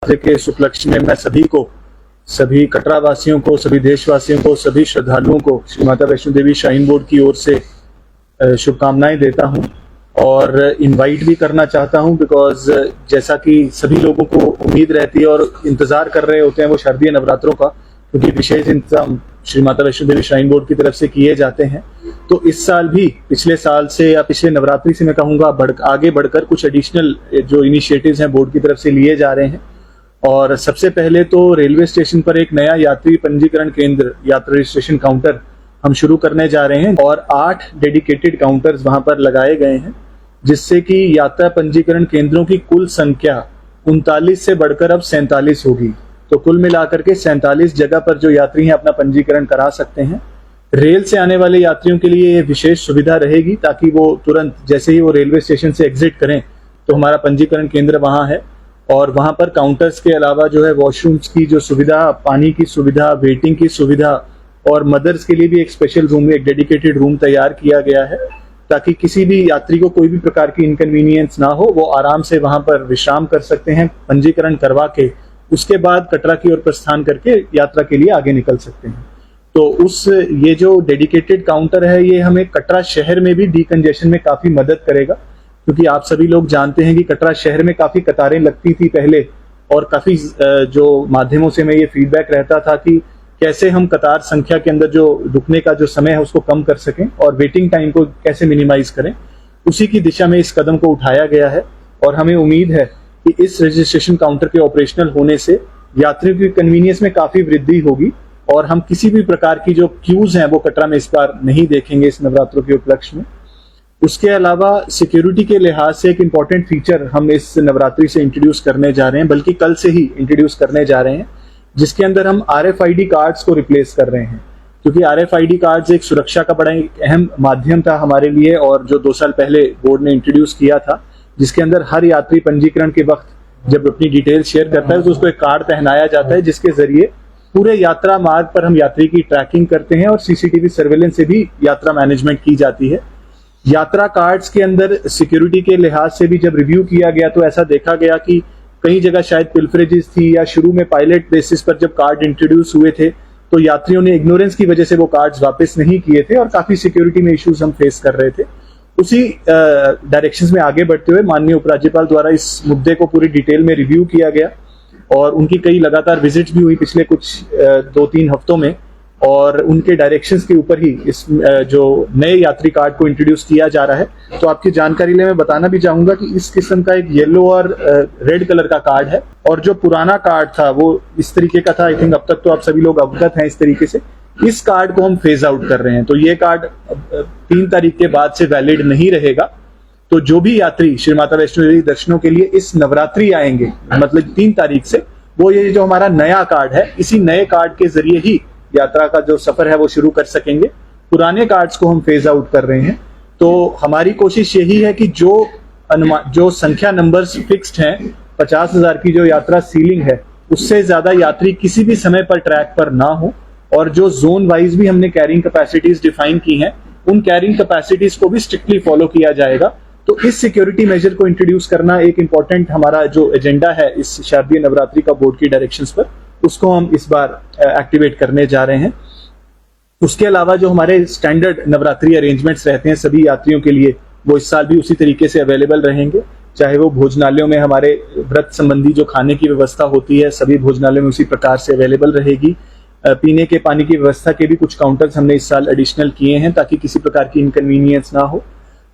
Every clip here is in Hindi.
के इस उपलक्ष्य में मैं सभी को, सभी कटरा वासियों को, सभी देशवासियों को, सभी श्रद्धालुओं को श्री माता वैष्णो देवी श्राइन बोर्ड की ओर से शुभकामनाएं देता हूं और इनवाइट भी करना चाहता हूं, बिकॉज जैसा कि सभी लोगों को उम्मीद रहती है और इंतजार कर रहे होते हैं वो शारदीय नवरात्रों का, क्योंकि विशेष इंतजाम श्री माता वैष्णो देवी श्राइन बोर्ड की तरफ से किए जाते हैं। तो इस साल भी पिछले साल से या पिछले नवरात्रि से मैं कहूँगा आगे बढ़कर कुछ एडिशनल जो इनिशिएटिव्स हैं बोर्ड की तरफ से लिए जा रहे हैं। और सबसे पहले तो रेलवे स्टेशन पर एक नया यात्री पंजीकरण केंद्र, यात्रा रजिस्ट्रेशन काउंटर हम शुरू करने जा रहे हैं और 8 डेडिकेटेड काउंटर्स वहां पर लगाए गए हैं, जिससे कि यात्रा पंजीकरण केंद्रों की कुल संख्या 39 से बढ़कर अब 47 होगी। तो कुल मिलाकर के 47 जगह पर जो यात्री हैं अपना पंजीकरण करा सकते हैं। रेल से आने वाले यात्रियों के लिए ये विशेष सुविधा रहेगी, ताकि वो तुरंत जैसे ही वो रेलवे स्टेशन से एग्जिट करें तो हमारा पंजीकरण केंद्र वहां है और वहां पर काउंटर्स के अलावा जो है वॉशरूम्स की जो सुविधा, पानी की सुविधा, वेटिंग की सुविधा और मदर्स के लिए भी एक स्पेशल रूम, एक डेडिकेटेड रूम तैयार किया गया है, ताकि किसी भी यात्री को कोई भी प्रकार की इनकन्वीनियंस ना हो, वो आराम से वहां पर विश्राम कर सकते हैं, पंजीकरण करवा के उसके बाद कटरा की ओर प्रस्थान करके यात्रा के लिए आगे निकल सकते हैं। तो ये जो डेडिकेटेड काउंटर है ये हमें कटरा शहर में भी डीकंजेशन में काफी मदद करेगा, क्योंकि आप सभी लोग जानते हैं कि कटरा शहर में काफी कतारें लगती थी पहले, और काफी जो माध्यमों से हमें ये फीडबैक रहता था कि कैसे हम कतार संख्या के अंदर जो रुकने का जो समय है उसको कम कर सकें और वेटिंग टाइम को कैसे मिनिमाइज करें। उसी की दिशा में इस कदम को उठाया गया है और हमें उम्मीद है कि इस रजिस्ट्रेशन काउंटर के ऑपरेशनल होने से यात्रियों की कन्वीनियंस में काफी वृद्धि होगी और हम किसी भी प्रकार की जो क्यूज हैं वो कटरा में इस बार नहीं देखेंगे इस नवरात्रों के उपलक्ष्य में। उसके अलावा सिक्योरिटी के लिहाज से एक इम्पॉर्टेंट फीचर हम इस नवरात्रि से इंट्रोड्यूस करने जा रहे हैं, बल्कि कल से ही इंट्रोड्यूस करने जा रहे हैं, जिसके अंदर हम RFID कार्ड्स को रिप्लेस कर रहे हैं। क्योंकि RFID कार्ड्स एक सुरक्षा का बड़ा अहम माध्यम था हमारे लिए और जो 2 साल पहले बोर्ड ने इंट्रोड्यूस किया था, जिसके अंदर हर यात्री पंजीकरण के वक्त जब अपनी डिटेल शेयर करता है तो उसको एक कार्ड पहनाया जाता है, जिसके जरिए पूरे यात्रा मार्ग पर हम यात्री की ट्रैकिंग करते हैं और CCTV सर्वेलेंस से भी यात्रा मैनेजमेंट की जाती है। यात्रा कार्ड्स के अंदर सिक्योरिटी के लिहाज से भी जब रिव्यू किया गया तो ऐसा देखा गया कि कई जगह शायद पिल्फरेजेस थी, या शुरू में पायलट बेसिस पर जब कार्ड इंट्रोड्यूस हुए थे तो यात्रियों ने इग्नोरेंस की वजह से वो कार्ड्स वापस नहीं किए थे और काफी सिक्योरिटी में इश्यूज हम फेस कर रहे थे। उसी डायरेक्शंस में आगे बढ़ते हुए माननीय उपराज्यपाल द्वारा इस मुद्दे को पूरी डिटेल में रिव्यू किया गया और उनकी कई लगातार विजिट्स भी हुई पिछले कुछ 2-3 हफ्तों में, और उनके डायरेक्शंस के ऊपर ही इस जो नए यात्री कार्ड को इंट्रोड्यूस किया जा रहा है। तो आपकी जानकारी लिए मैं बताना भी चाहूंगा कि इस किस्म का एक येलो और रेड कलर का कार्ड है, और जो पुराना कार्ड था वो इस तरीके का था। आई थिंक अब तक तो आप सभी लोग अवगत हैं इस तरीके से। इस कार्ड को हम फेज आउट कर रहे हैं, तो ये कार्ड 3 तारीख के बाद से वैलिड नहीं रहेगा। तो जो भी यात्री श्री माता वैष्णो देवी दर्शनों के लिए इस नवरात्रि आएंगे, मतलब 3 तारीख से, वो ये जो हमारा नया कार्ड है, इसी नए कार्ड के जरिए ही यात्रा का जो सफर है वो शुरू कर सकेंगे। पुराने कार्ड्स को हम फेज आउट कर रहे हैं। तो हमारी कोशिश यही है कि जो संख्या नंबर्स फिक्स्ड हैं, 50,000 की जो यात्रा सीलिंग है, उससे ज्यादा यात्री किसी भी समय पर ट्रैक पर ना हो, और जो जोन वाइज भी हमने कैरिंग कैपेसिटीज डिफाइन की हैं, उन कैरिंग कैपेसिटीज को भी स्ट्रिक्टली फॉलो किया जाएगा। तो इस सिक्योरिटी मेजर को इंट्रोड्यूस करना एक इंपॉर्टेंट हमारा जो एजेंडा है इस शारदीय नवरात्रि का बोर्ड की डायरेक्शंस पर, उसको हम इस बार एक्टिवेट करने जा रहे हैं। उसके अलावा जो हमारे स्टैंडर्ड नवरात्रि अरेंजमेंट्स रहते हैं सभी यात्रियों के लिए, वो इस साल भी उसी तरीके से अवेलेबल रहेंगे। चाहे वो भोजनालयों में हमारे व्रत संबंधी जो खाने की व्यवस्था होती है, सभी भोजनालयों में उसी प्रकार से अवेलेबल रहेगी। पीने के पानी की व्यवस्था के भी कुछ काउंटर्स हमने इस साल एडिशनल किए हैं, ताकि किसी प्रकार की इनकन्वीनियंस ना हो।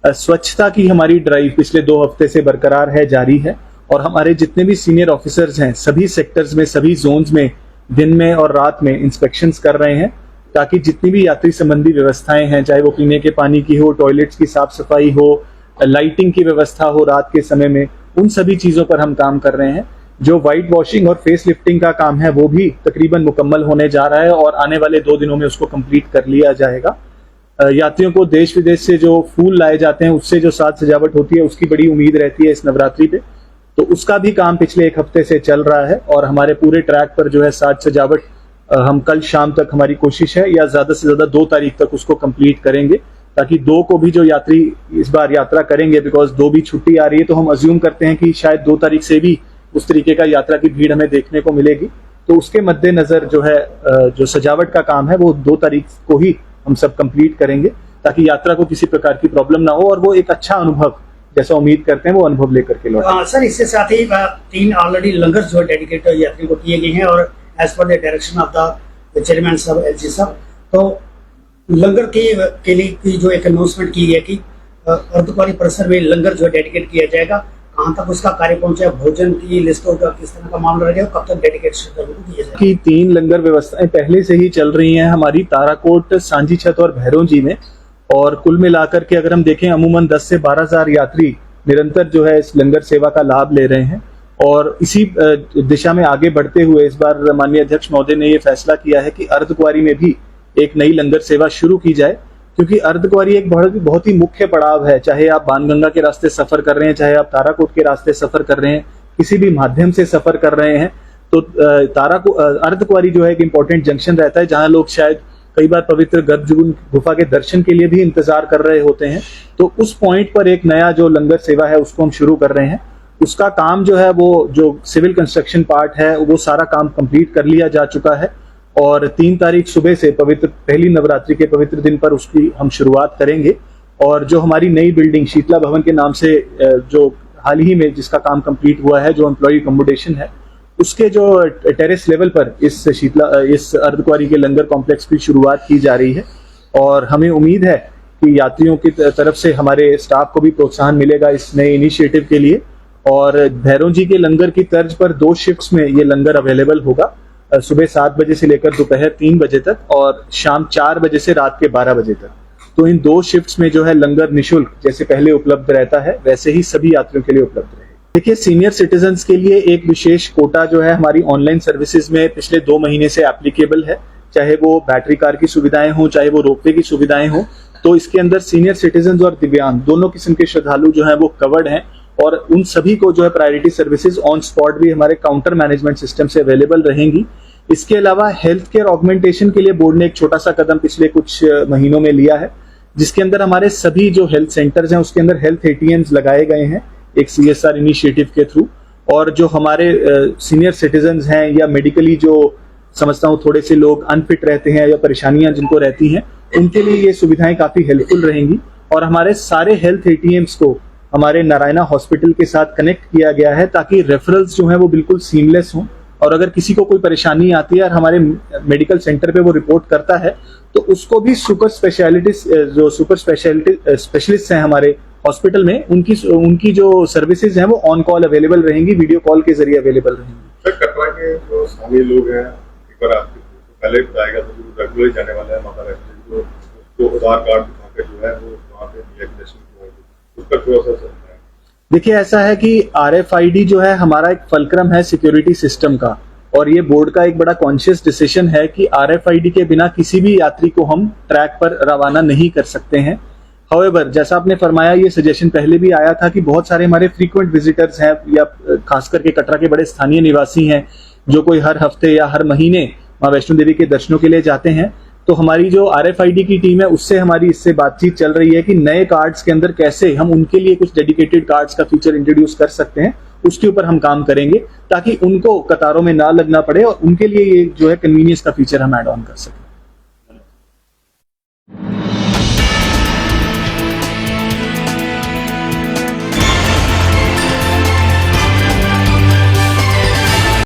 स्वच्छता की हमारी ड्राइव पिछले 2 हफ्ते से बरकरार है, जारी है, और हमारे जितने भी सीनियर ऑफिसर्स हैं सभी सेक्टर्स में, सभी जोन्स में दिन में और रात में इंस्पेक्शंस कर रहे हैं, ताकि जितनी भी यात्री संबंधी व्यवस्थाएं हैं, चाहे वो पीने के पानी की हो, टॉयलेट्स की साफ सफाई हो, लाइटिंग की व्यवस्था हो रात के समय में, उन सभी चीजों पर हम काम कर रहे हैं। जो व्हाइट वॉशिंग और फेस लिफ्टिंग का काम है वो भी तकरीबन मुकम्मल होने जा रहा है और आने वाले 2 दिनों में उसको कंप्लीट कर लिया जाएगा। यात्रियों को देश विदेश से जो फूल लाए जाते हैं, उससे जो साज सजावट होती है, उसकी बड़ी उम्मीद रहती है इस नवरात्रि पे, तो उसका भी काम पिछले 1 हफ्ते से चल रहा है और हमारे पूरे ट्रैक पर जो है साज सजावट हम कल शाम तक, हमारी कोशिश है, या ज्यादा से ज्यादा 2 तारीख तक उसको कंप्लीट करेंगे, ताकि 2 को भी जो यात्री इस बार यात्रा करेंगे, बिकॉज 2 भी छुट्टी आ रही है, तो हम अज्यूम करते हैं कि शायद 2 तारीख से भी उस तरीके का यात्रा की भीड़ हमें देखने को मिलेगी। तो उसके मद्देनजर जो है जो सजावट का काम है वो 2 तारीख को ही हम सब कंप्लीट करेंगे, ताकि यात्रा को किसी प्रकार की प्रॉब्लम ना हो और वो एक अच्छा अनुभव जैसा उम्मीद करते हैं वो अनुभव लेकर के लौटे। सर, इसके साथ ही 3 ऑलरेडी लंगर जो है डेडिकेट यात्री को किए गए हैं और as per the direction of the chairman साहब, एलजी साहब, तो लंगर के लिए की जो एक अनाउंसमेंट की गई कि अर्धकुंवारी परिसर में लंगर जो है डेडिकेट किया जाएगा, कहाँ तक उसका कार्य पहुंचा, भोजन की लिस्ट होगा, किस तरह का मामला रहेगा, कब तक डेडिकेट श्रद्धालुओं को दिया जाएगा? कि 3 लंगर व्यवस्थाएं पहले से ही चल रही हैं हमारी ताराकोट, सांझी छत और भैरोंजी में, और कुल मिलाकर के अगर हम देखें अमूमन 10 से 12,000 यात्री निरंतर जो है इस लंगर सेवा का लाभ ले रहे हैं। और इसी दिशा में आगे बढ़ते हुए इस बार माननीय अध्यक्ष महोदय ने ये फैसला किया है कि अर्धकुंवारी में भी एक नई लंगर सेवा शुरू की जाए, क्योंकि अर्धकुंवारी एक बहुत ही मुख्य पड़ाव है। चाहे आप बाणगंगा के रास्ते सफर कर रहे हैं, चाहे आप ताराकोट के रास्ते सफर कर रहे हैं, किसी भी माध्यम से सफर कर रहे हैं, तो अर्धकुंवारी जो है एक इंपॉर्टेंट जंक्शन रहता है, जहां लोग शायद कई बार पवित्र गर्भजून गुफा के दर्शन के लिए भी इंतजार कर रहे होते हैं। तो उस पॉइंट पर एक नया जो लंगर सेवा है उसको हम शुरू कर रहे हैं। उसका काम जो है वो जो सिविल कंस्ट्रक्शन पार्ट है वो सारा काम कंप्लीट कर लिया जा चुका है, और 3 तारीख सुबह से पवित्र पहली नवरात्रि के पवित्र दिन पर उसकी हम शुरुआत करेंगे। और जो हमारी नई बिल्डिंग शीतला भवन के नाम से जो हाल ही में जिसका काम कंप्लीट हुआ है, जो एम्प्लॉय अकोमोडेशन है, उसके जो टेरेस लेवल पर इस अर्धकुंवारी के लंगर कॉम्प्लेक्स की शुरुआत की जा रही है। और हमें उम्मीद है कि यात्रियों की तरफ से हमारे स्टाफ को भी प्रोत्साहन मिलेगा इस नए इनिशिएटिव के लिए। और भैरोंजी के लंगर की तर्ज पर 2 शिफ्ट्स में ये लंगर अवेलेबल होगा, सुबह 7 बजे से लेकर दोपहर 3 बजे तक और शाम 4 बजे से रात के 12 बजे तक। तो इन 2 शिफ्ट्स में जो है लंगर निःशुल्क जैसे पहले उपलब्ध रहता है वैसे ही सभी यात्रियों के लिए उपलब्ध रहेगा। देखिए, सीनियर सिटीजन्स के लिए एक विशेष कोटा जो है हमारी ऑनलाइन सर्विसेज में पिछले 2 महीने से एप्लीकेबल है, चाहे वो बैटरी कार की सुविधाएं हो, चाहे वो रोपवे की सुविधाएं हो। तो इसके अंदर सीनियर सिटीजन्स और दिव्यांग दोनों किस्म के श्रद्धालु जो है वो कवर्ड हैं, और उन सभी को जो है प्रायोरिटी सर्विसेज ऑन स्पॉट भी हमारे काउंटर मैनेजमेंट सिस्टम से अवेलेबल रहेंगी। इसके अलावा हेल्थ केयर ऑगमेंटेशन के लिए बोर्ड ने एक छोटा सा कदम पिछले कुछ महीनों में लिया है, जिसके अंदर हमारे सभी जो हेल्थ सेंटर्स हैं उसके अंदर हेल्थ ATMs लगाए गए हैं एक CSR इनिशिएटिव के थ्रू। और जो हमारे सीनियर सिटीजन्स हैं या मेडिकली जो समझता हूँ थोड़े से लोग अनफिट रहते हैं या परेशानियां जिनको रहती हैं, उनके लिए ये सुविधाएं काफी हेल्पफुल रहेंगी। और हमारे सारे हेल्थ ATMs को हमारे नारायणा हॉस्पिटल के साथ कनेक्ट किया गया है, ताकि रेफरल्स जो है वो बिल्कुल सीमलेस हों। और अगर किसी को कोई परेशानी आती है और हमारे मेडिकल सेंटर पे वो रिपोर्ट करता है, तो उसको भी सुपर स्पेशलिस्ट हैं हमारे हॉस्पिटल में, उनकी जो सर्विसेज हैं वो ऑन कॉल अवेलेबल रहेंगी, वीडियो कॉल के जरिए अवेलेबल रहेंगी। सर, कटरा के जो स्थानीय लोग हैं, एक बार आपको पहले बताएगा तो जो रेगुलर जाने वाला है माता वैष्णो, जो आधार कार्ड दिखा के जो है वो वहाँ पे उसका थोड़ा सा चलता है। देखिए, ऐसा है कि RFID जो है हमारा एक फलक्रम है सिक्योरिटी सिस्टम का, और ये बोर्ड का एक बड़ा कॉन्शियस डिसीजन है कि RFID के बिना किसी भी यात्री को हम ट्रैक पर रवाना नहीं कर सकते हैं। हाउएवर, जैसा आपने फरमाया, ये सजेशन पहले भी आया था कि बहुत सारे हमारे फ्रीक्वेंट विजिटर्स हैं या खास करके कटरा के बड़े स्थानीय निवासी हैं जो कोई हर हफ्ते या हर महीने माँ वैष्णो देवी के दर्शनों के लिए जाते हैं। तो हमारी जो RFID की टीम है उससे हमारी इससे बातचीत चल रही है कि नए कार्ड्स के अंदर कैसे हम उनके लिए कुछ डेडिकेटेड कार्ड्स का फीचर इंट्रोड्यूस कर सकते हैं, उसके ऊपर हम काम करेंगे ताकि उनको कतारों में ना लगना पड़े और उनके लिए ये जो है कन्वीनियंस का फीचर हम ऐड ऑन कर सकें।